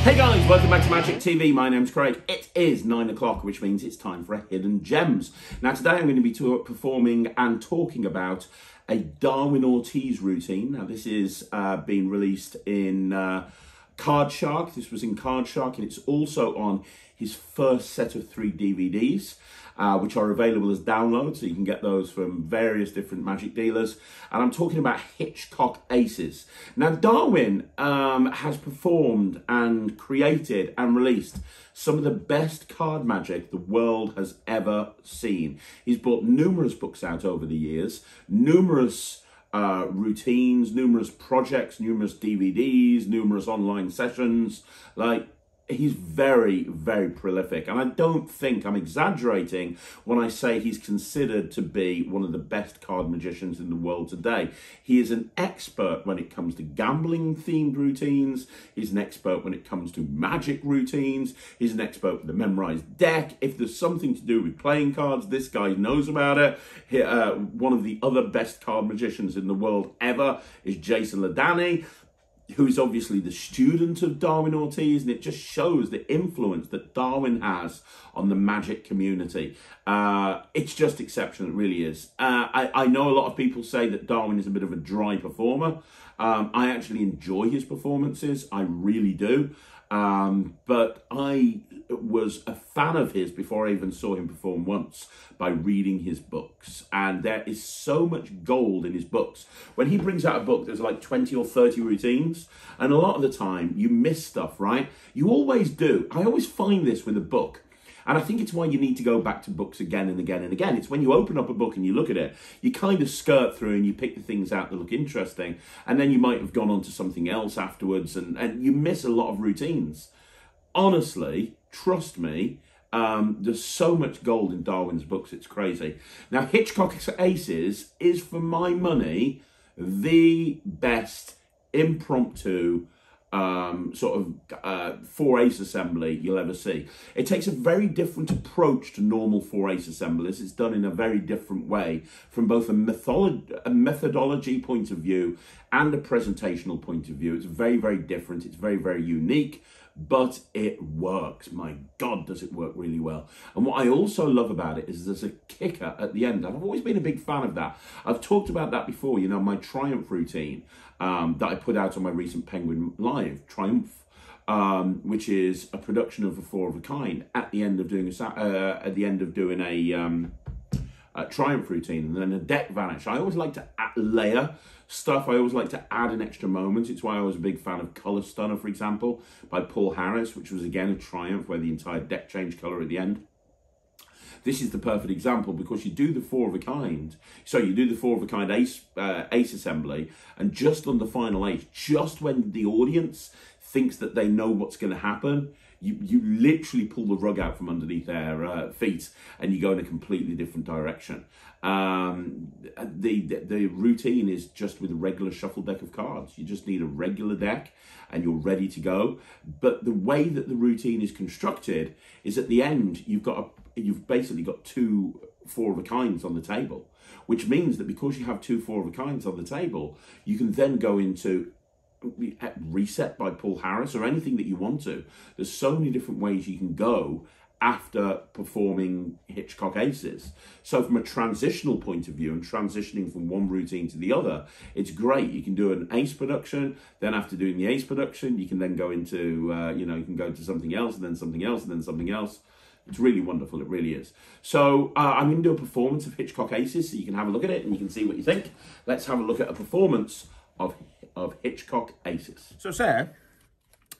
Hey guys, welcome back to Magic TV. My name's Craig. It is 9 o'clock, which means it's time for a Hidden Gems. Now today I'm going to be performing and talking about a Darwin Ortiz routine. Now this is being released in Card Shark. This was in Card Shark, and it's also on his first set of 3 DVDs. Which are available as downloads, so you can get those from various different magic dealers. And I'm talking about Hitchcock Aces. Now, Darwin has performed and created and released some of the best card magic the world has ever seen. He's brought numerous books out over the years, numerous routines, numerous projects, numerous DVDs, numerous online sessions. He's very, very prolific. And I don't think I'm exaggerating when I say he's considered to be one of the best card magicians in the world today. He is an expert when it comes to gambling-themed routines. He's an expert when it comes to magic routines. He's an expert with the memorized deck. If there's something to do with playing cards, this guy knows about it. One of the other best card magicians in the world ever is Jay Sankey, who is obviously the student of Darwin Ortiz, and it just shows the influence that Darwin has on the magic community. It's just exceptional, it really is. I know a lot of people say that Darwin is a bit of a dry performer. I actually enjoy his performances, I really do. But I was a fan of his before I even saw him perform once by reading his books. And there is so much gold in his books. When he brings out a book, there's like 20 or 30 routines. And a lot of the time you miss stuff, right? You always do. I always find this with a book. And I think it's why you need to go back to books again and again and again. It's when you open up a book and you look at it, you kind of skirt through and you pick the things out that look interesting. And then you might have gone on to something else afterwards, and you miss a lot of routines. Honestly, trust me, there's so much gold in Darwin's books, it's crazy. Now, Hitchcock Aces is, for my money, the best impromptu sort of 4-ace assembly you'll ever see. It takes a very different approach to normal 4-ace assemblies. It's done in a very different way from both a methodology point of view and a presentational point of view. It's very, very different. It's very, very unique, but it works. My God, does it work really well. And what I also love about it is there's a kicker at the end. I've always been a big fan of that. I've talked about that before, you know, my Triumph routine that I put out on my recent Penguin Live, Triumph, which is a production of a 4 of a kind at the end of doing a Triumph routine, and then a deck vanish. I always like to layer stuff. I always like to add an extra moment. It's why I was a big fan of Color Stunner, for example, by Paul Harris, which was again a Triumph where the entire deck changed color at the end. This is the perfect example because you do the 4 of a kind. So you do the 4 of a kind ace assembly, and just on the final ace, just when the audience thinks that they know what's going to happen, you literally pull the rug out from underneath their feet and you go in a completely different direction. The routine is just with a regular shuffle deck of cards. You just need a regular deck and you're ready to go. But the way that the routine is constructed is at the end, you've basically got 2 4 of a kinds on the table, which means that because you have 2 4 of a kinds on the table, you can then go into Reset by Paul Harris or anything that you want to. There's so many different ways you can go after performing Hitchcock Aces. So from a transitional point of view and transitioning from one routine to the other, it's great. You can do an ace production, then after doing the ace production, you can then go into, you can go into something else, and then something else, and then something else. It's really wonderful, it really is. So I'm going to do a performance of Hitchcock Aces so you can have a look at it and you can see what you think. Let's have a look at a performance of Hitchcock Aces. So Sarah,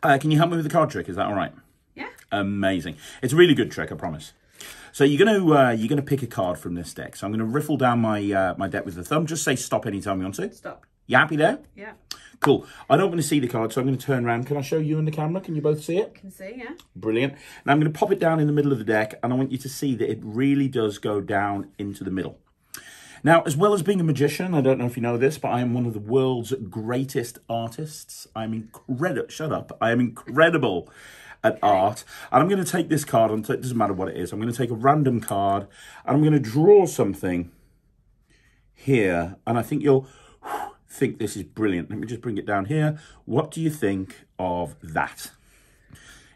can you help me with the card trick? Is that all right? Yeah. Amazing. It's a really good trick, I promise. So you're gonna pick a card from this deck. So I'm gonna riffle down my my deck with the thumb. Just say stop anytime you want to. Stop. You happy there? Yeah. Cool. I don't want to see the card, so I'm going to turn around. Can I show you in the camera? Can you both see it? Can see, yeah. Brilliant. Now I'm going to pop it down in the middle of the deck, and I want you to see that it really does go down into the middle. Now, as well as being a magician, I don't know if you know this, but I am one of the world's greatest artists. I'm incredible. Shut up. I am incredible at art. And I'm going to take this card, and it doesn't matter what it is. I'm going to take a random card, and I'm going to draw something here. And I think you'll think this is brilliant. Let me just bring it down here. What do you think of that?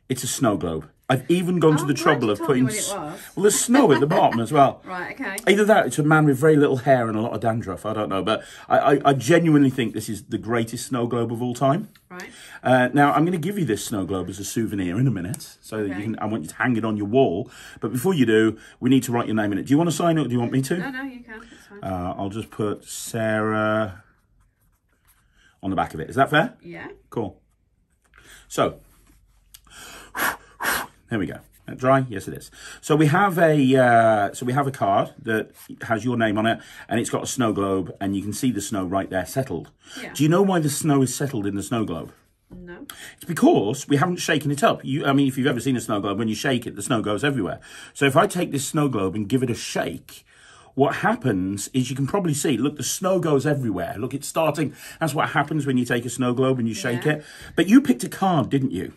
It's a snow globe. I've even gone to the trouble of putting... Well, there's snow at the bottom as well. Right, okay. Either that, it's a man with very little hair and a lot of dandruff. I don't know. But I genuinely think this is the greatest snow globe of all time. Right. Now, I'm going to give you this snow globe as a souvenir in a minute. So that you can, I want you to hang it on your wall. But before you do, we need to write your name in it. Do you want to sign it or do you want me to? No, you can. It's fine. I'll just put Sarah on the back of it. Is that fair? Yeah. Cool. So, there we go. Dry? Yes, it is. So we have a card that has your name on it, and it's got a snow globe, and you can see the snow right there settled. Yeah. Do you know why the snow is settled in the snow globe? No. It's because we haven't shaken it up. I mean, if you've ever seen a snow globe, when you shake it, the snow goes everywhere. So if I take this snow globe and give it a shake, what happens is you can probably see, look, the snow goes everywhere. Look, it's starting. That's what happens when you take a snow globe and you shake it. But you picked a card, didn't you?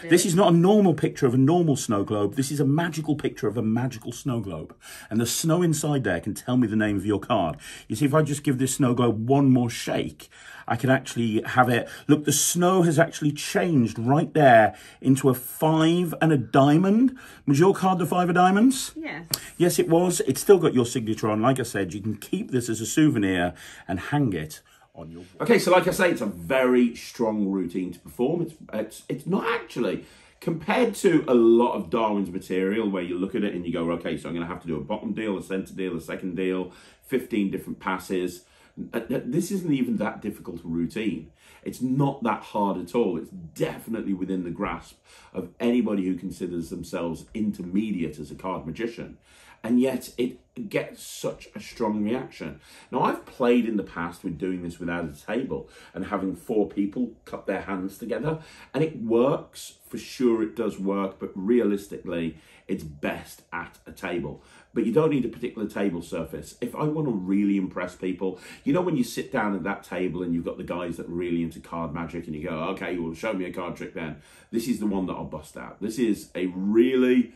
This is not a normal picture of a normal snow globe. This is a magical picture of a magical snow globe. And the snow inside there can tell me the name of your card. You see, if I just give this snow globe one more shake, I can actually have it. Look, the snow has actually changed right there into a 5 and a diamond. Was your card the 5 of diamonds? Yes. Yes, it was. It's still got your signature on. Like I said, you can keep this as a souvenir and hang it on your wall. Okay, so like I say, it's a very strong routine to perform. It's not actually, compared to a lot of Darwin's material where you look at it and you go, okay, so I'm going to have to do a bottom deal, a centre deal, a second deal, 15 different passes. This isn't even that difficult a routine. It's not that hard at all. It's definitely within the grasp of anybody who considers themselves intermediate as a card magician. And yet it gets such a strong reaction. Now, I've played in the past with doing this without a table and having 4 people cut their hands together, and it works. For sure it does work, but realistically it's best at a table. But you don't need a particular table surface. If I want to really impress people, you know, when you sit down at that table and you've got the guys that are really into card magic and you go, okay, well, show me a card trick then. This is the one that I'll bust out. This is a really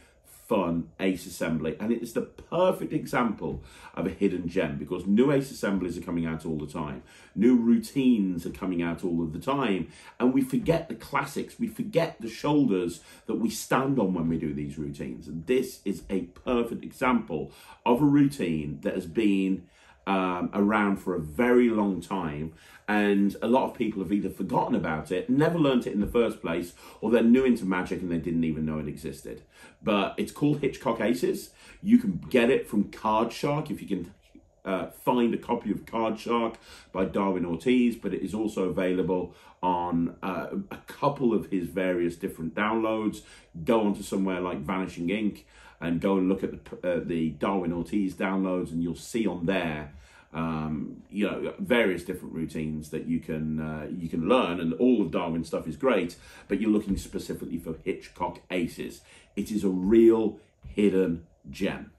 fun ace assembly, and it is the perfect example of a hidden gem because new ace assemblies are coming out all the time, new routines are coming out all of the time, and we forget the classics, we forget the shoulders that we stand on when we do these routines. And this is a perfect example of a routine that has been around for a very long time, and a lot of people have either forgotten about it, never learnt it in the first place, or they're new into magic and they didn't even know it existed. But it's called Hitchcock Aces. You can get it from Card Shark if you can find a copy of Card Shark by Darwin Ortiz, but it is also available on a couple of his various different downloads. Go onto somewhere like Vanishing Ink and go and look at the Darwin Ortiz downloads, and you'll see on there you know, various different routines that you can learn, and all of Darwin's stuff is great, but you're looking specifically for Hitchcock Aces. It is a real hidden gem.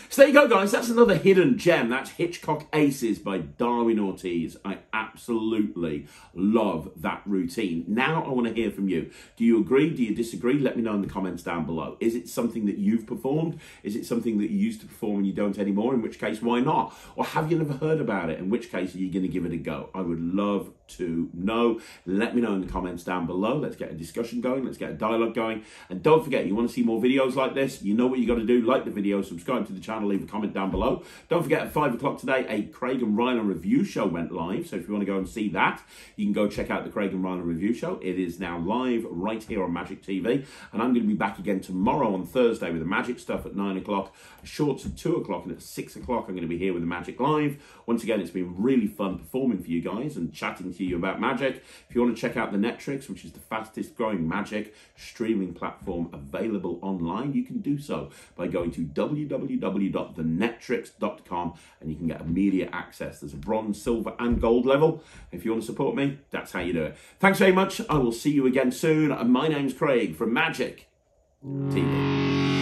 So there you go, guys. That's another hidden gem. That's Hitchcock Aces by Darwin Ortiz. I absolutely love that routine. Now I want to hear from you. Do you agree? Do you disagree? Let me know in the comments down below. Is it something that you've performed? Is it something that you used to perform and you don't anymore? In which case, why not? Or have you never heard about it? In which case, are you going to give it a go? I would love to know. Let me know in the comments down below. Let's get a discussion going. Let's get a dialogue going. And don't forget, you want to see more videos like this? You know what you got to do. Like the video, subscribe to the channel, leave a comment down below. Don't forget, at 5 o'clock today, a Craig and Rylan review show went live. So if you want to go and see that, you can go check out the Craig and Rylan review show. It is now live right here on Magic TV. And I'm going to be back again tomorrow on Thursday with the magic stuff at 9 o'clock, shorts at 2 o'clock, and at 6 o'clock I'm going to be here with the Magic Live. Once again, it's been really fun performing for you guys and chatting to you about magic. If you want to check out the Netrix, which is the fastest growing magic streaming platform available online, you can do so by going to www.thenetrix.com, and you can get immediate access. There's a bronze, silver and gold level. If you want to support me, that's how you do it. Thanks very much. I will see you again soon. My name's Craig from Magic TV.